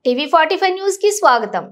టీవీ45 news కి స్వాగతం.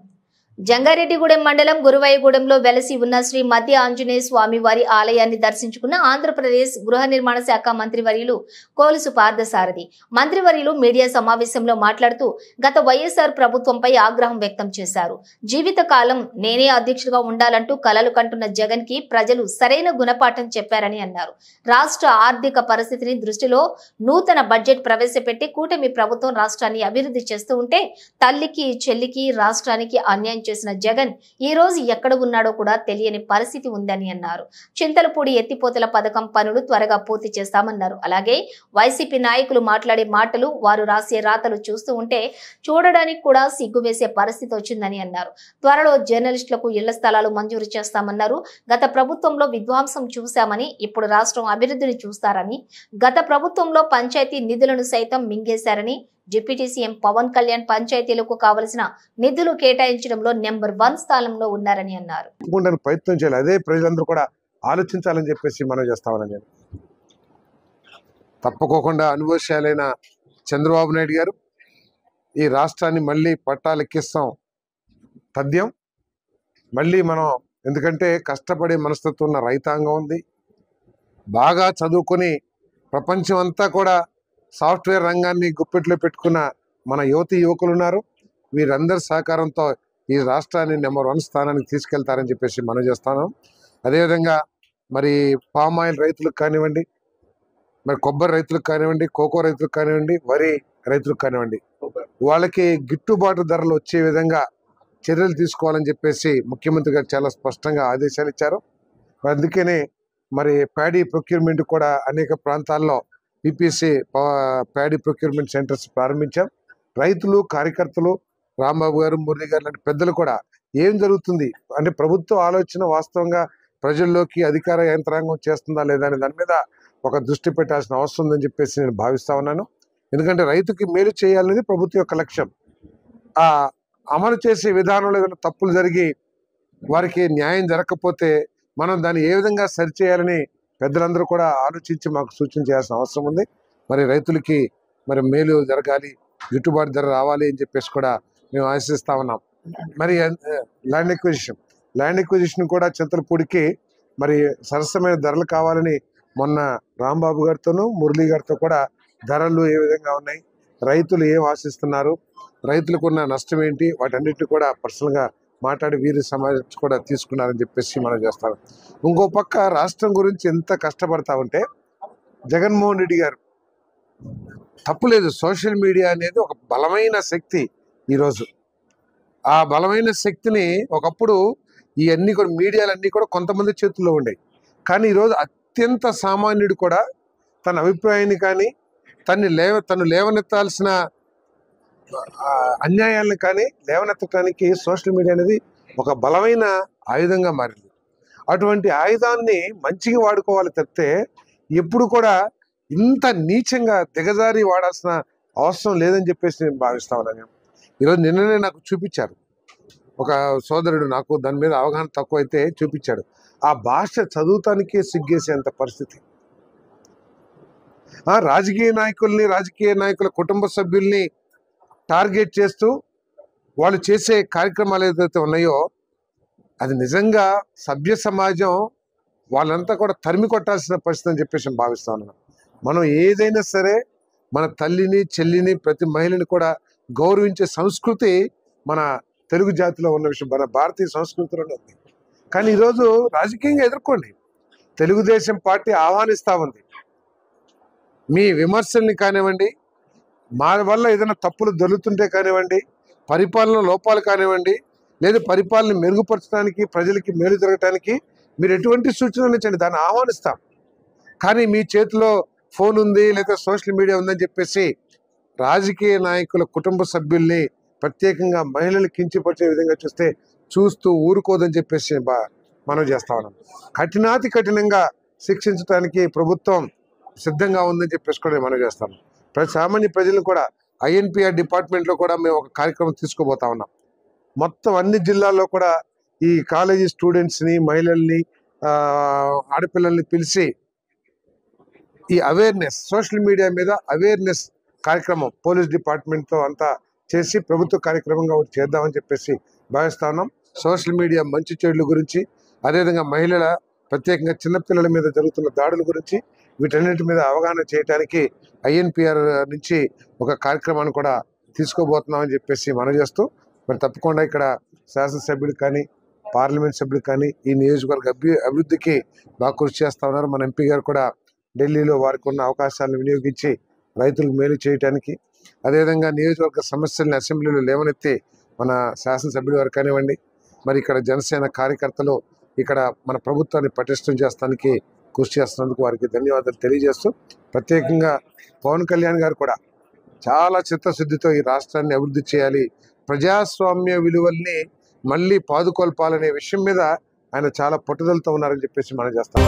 జంగారెడ్డిగూడెం మండలం గురువయ్యగూడెంలో వెలసి ఉన్న శ్రీ మధ్య ఆంజనేయ స్వామి వారి ఆలయాన్ని దర్శించుకున్న ఆంధ్రప్రదేశ్ గృహ నిర్మాణ శాఖ మంత్రివర్యులు కోలుసు పార్థసారథి. మంత్రివర్యులు మీడియా సమావేశంలో మాట్లాడుతూ గత వైఎస్ఆర్ ప్రభుత్వంపై ఆగ్రహం వ్యక్తం చేశారు. జీవితకాలం నేనే అధ్యక్షుడిగా ఉండాలంటూ కలలు కంటున్న జగన్ కి ప్రజలు సరైన గుణపాఠం చెప్పారని అన్నారు. రాష్ట్ర ఆర్థిక పరిస్థితిని దృష్టిలో నూతన బడ్జెట్ ప్రవేశపెట్టి కూటమి ప్రభుత్వం రాష్ట్రాన్ని అభివృద్ధి చేస్తూ ఉంటే తల్లికి చెల్లికి రాష్ట్రానికి అన్యాయం చేసిన జగన్ ఈ రోజు ఎక్కడ ఉన్నాడో కూడా తెలియని పరిస్థితి ఉందని అన్నారు. చింతలపూడి ఎత్తిపోతల పథకం పనులు త్వరగా పూర్తి చేస్తామన్నారు. అలాగే వైసీపీ నాయకులు మాట్లాడే మాటలు, వారు రాసే రాతలు చూస్తూ ఉంటే చూడడానికి కూడా సిగ్గు వేసే పరిస్థితి వచ్చిందని అన్నారు. త్వరలో జర్నలిస్టులకు ఇళ్ల స్థలాలు మంజూరు చేస్తామన్నారు. గత ప్రభుత్వంలో విధ్వంసం చూశామని, ఇప్పుడు రాష్ట్రం అభివృద్ధిని చూస్తారని, గత ప్రభుత్వంలో పంచాయతీ నిధులను సైతం మింగేశారని, డిప్యూటీ సీఎం పవన్ కళ్యాణ్ పంచాయతీలకు కావలసిన నిధులు కేటాయించడంలో నెంబర్ 1 స్థానంలో ఉన్నారని అన్నారు. ప్రయత్నం చేయాలి, అదే ప్రజలందరూ కూడా ఆలోచించాలని చెప్పేసి మనం చేస్తామని నేను తప్పకోకుండా అనుభవశాలైన చంద్రబాబు నాయుడు గారు ఈ రాష్ట్రాన్ని మళ్ళీ పట్టాలెక్కిస్తాం తథ్యం. మళ్ళీ మనం ఎందుకంటే కష్టపడే మనస్తత్వం ఉన్న రైతాంగం ఉంది, బాగా చదువుకొని ప్రపంచం అంతా కూడా సాఫ్ట్వేర్ రంగాన్ని గుప్పెట్లో పెట్టుకున్న మన యువకులు ఉన్నారు. వీరందరి సహకారంతో ఈ రాష్ట్రాన్ని నెంబర్ 1 స్థానానికి తీసుకెళ్తారని చెప్పేసి మనం చేస్తాను. అదేవిధంగా మరి పామ్ ఆయిల్ రైతులకు కానివ్వండి, మరి కొబ్బరి రైతులకు కానివ్వండి, కోకో రైతులకు కానివ్వండి, వరి రైతులకు కానివ్వండి, వాళ్ళకి గిట్టుబాటు ధరలు వచ్చే విధంగా చర్యలు తీసుకోవాలని చెప్పేసి ముఖ్యమంత్రి గారు చాలా స్పష్టంగా ఆదేశాలు ఇచ్చారు. అందుకనే మరి ప్యాడీ ప్రొక్యూర్మెంట్ కూడా అనేక ప్రాంతాల్లో పిపిసి ప్యాడీ ప్రొక్యూర్మెంట్ సెంటర్స్ ప్రారంభించాం. రైతులు, కార్యకర్తలు, రాంబాబు గారు, మురళి గారు లాంటి పెద్దలు కూడా ఏం జరుగుతుంది అంటే ప్రభుత్వ ఆలోచన వాస్తవంగా ప్రజల్లోకి అధికార యంత్రాంగం చేస్తుందా లేదా అనే దాని మీద ఒక దృష్టి పెట్టాల్సిన అవసరం ఉందని చెప్పేసి నేను భావిస్తా ఉన్నాను. ఎందుకంటే రైతుకి మేలు చేయాలనేది ప్రభుత్వం యొక్క లక్ష్యం. ఆ అమలు చేసే విధానంలో ఏదైనా తప్పులు జరిగి వారికి న్యాయం జరగకపోతే మనం దాన్ని ఏ విధంగా సరిచేయాలని పెద్దలందరూ కూడా ఆలోచించి మాకు సూచన చేయాల్సిన అవసరం ఉంది. మరి రైతులకి మరి మేలు జరగాలి, గిట్టుబాటు ధర రావాలి అని చెప్పేసి కూడా మేము ఆశిస్తా ఉన్నాం. మరి ల్యాండ్ ఎక్విజిషన్ కూడా చింతలపూడికి మరి సరసమైన ధరలు కావాలని మొన్న రాంబాబు గారితోనూ మురళి గారితో కూడా ధరలు ఏ విధంగా ఉన్నాయి, రైతులు ఏం ఆశిస్తున్నారు, రైతులకు ఉన్న నష్టం ఏంటి, వాటన్నిటిని కూడా పర్సనల్గా మాట్లాడి వీరి సమాజం కూడా తీసుకున్నారని చెప్పేసి మనం చేస్తాం. ఇంకో పక్క రాష్ట్రం గురించి ఎంత కష్టపడతా ఉంటే జగన్మోహన్ రెడ్డి గారు తప్పులేదు. సోషల్ మీడియా అనేది ఒక బలమైన శక్తి. ఈరోజు ఆ బలమైన శక్తిని ఒకప్పుడు ఇవన్నీ కూడా మీడియాలన్నీ కూడా కొంతమంది చేతుల్లో ఉండేవి. కానీ ఈరోజు అత్యంత సామాన్యుడు కూడా తన అభిప్రాయాన్ని కానీ తను లేవనెత్తాల్సిన అన్యాయాలను కానీ లేవనెత్తడానికి సోషల్ మీడియా అనేది ఒక బలమైన ఆయుధంగా మారింది. అటువంటి ఆయుధాన్ని మంచిగా వాడుకోవాలి తప్పితే ఎప్పుడు కూడా ఇంత నీచంగా దిగజారి వాడాల్సిన అవసరం లేదని చెప్పేసి నేను భావిస్తా ఉన్నాను. ఈరోజు నిన్ననే నాకు చూపించారు ఒక సోదరుడు, నాకు దాని మీద అవగాహన తక్కువ అయితే చూపించాడు. ఆ భాష చదువుతానికే సిగ్గేసేంత పరిస్థితి. రాజకీయ నాయకుల కుటుంబ సభ్యుల్ని టార్గెట్ చేస్తూ వాళ్ళు చేసే కార్యక్రమాలు ఏదైతే ఉన్నాయో అది నిజంగా సభ్య సమాజం వాళ్ళంతా కూడా తరిమి కొట్టాల్సిన పరిస్థితి అని చెప్పేసి నేను భావిస్తా ఉన్నాను. మనం ఏదైనా సరే మన తల్లిని, చెల్లిని, ప్రతి మహిళని కూడా గౌరవించే సంస్కృతి మన తెలుగు జాతిలో ఉన్న విషయం, మన భారతీయ సంస్కృతిలోనే ఉంది. కానీ ఈరోజు రాజకీయంగా ఎదుర్కోండి, తెలుగుదేశం పార్టీ ఆహ్వానిస్తూ ఉంది. మీ విమర్శల్ని కానివ్వండి, మా వల్ల ఏదైనా తప్పులు దొరుకుతుంటే కానివ్వండి, పరిపాలన లోపాలు కానివ్వండి, లేదా పరిపాలన మెరుగుపరచడానికి, ప్రజలకి మేలు జరగటానికి మీరు ఎటువంటి సూచనలు ఇచ్చండి, దాన్ని ఆహ్వానిస్తాం. కానీ మీ చేతిలో ఫోన్ ఉంది లేదా సోషల్ మీడియా ఉందని చెప్పేసి రాజకీయ నాయకుల కుటుంబ సభ్యుల్ని, ప్రత్యేకంగా మహిళలు కించపరిచే విధంగా చూస్తూ ఊరుకోదని చెప్పేసి మనం చేస్తా ఉన్నాం. కఠినంగా శిక్షించడానికి ప్రభుత్వం సిద్ధంగా ఉందని చెప్పేసి కూడా మనం చేస్తాం. సామాన్య ప్రజలను కూడా INPR డిపార్ట్మెంట్లో కూడా మేము ఒక కార్యక్రమం తీసుకోబోతా ఉన్నాం. మొత్తం అన్ని జిల్లాల్లో కూడా ఈ కాలేజీ స్టూడెంట్స్ని, మహిళల్ని, ఆడపిల్లల్ని పిలిచి ఈ అవేర్నెస్, సోషల్ మీడియా మీద అవేర్నెస్ కార్యక్రమం పోలీస్ డిపార్ట్మెంట్తో అంతా చేసి ప్రభుత్వ కార్యక్రమంగా ఒకటి చేద్దామని చెప్పేసి భావిస్తా ఉన్నాం. సోషల్ మీడియా మంచి చెడుల గురించి, అదేవిధంగా మహిళల ప్రత్యేకంగా చిన్నపిల్లల మీద జరుగుతున్న దాడుల గురించి, వీటన్నిటి మీద అవగాహన చేయడానికి ఐఎన్పిఆర్ నుంచి ఒక కార్యక్రమాన్ని కూడా తీసుకోబోతున్నామని చెప్పేసి మనం చేస్తూ, మరి తప్పకుండా ఇక్కడ శాసనసభ్యులు కానీ పార్లమెంట్ సభ్యులు కానీ ఈ నియోజకవర్గ అభివృద్ధికి బాగా కృషి చేస్తూ ఉన్నారు. మన ఎంపీ గారు కూడా ఢిల్లీలో వారికి ఉన్న అవకాశాలను వినియోగించి రైతులకు మేలు చేయడానికి, అదేవిధంగా నియోజకవర్గ సమస్యలను అసెంబ్లీలో లేవనెత్తి మన శాసనసభ్యుల వారు కానివ్వండి, మరి ఇక్కడ జనసేన కార్యకర్తలు ఇక్కడ మన ప్రభుత్వాన్ని పటిష్టం చేస్తానికి కృషి చేస్తున్నందుకు వారికి ధన్యవాదాలు తెలియజేస్తూ, ప్రత్యేకంగా పవన్ కళ్యాణ్ గారు కూడా చాలా చిత్తశుద్ధితో ఈ రాష్ట్రాన్ని అభివృద్ధి చేయాలి, ప్రజాస్వామ్య విలువల్ని మళ్ళీ పాదుకొల్పాలనే విషయం మీద ఆయన చాలా పట్టుదలతో ఉన్నారని చెప్పేసి మనం చేస్తాం.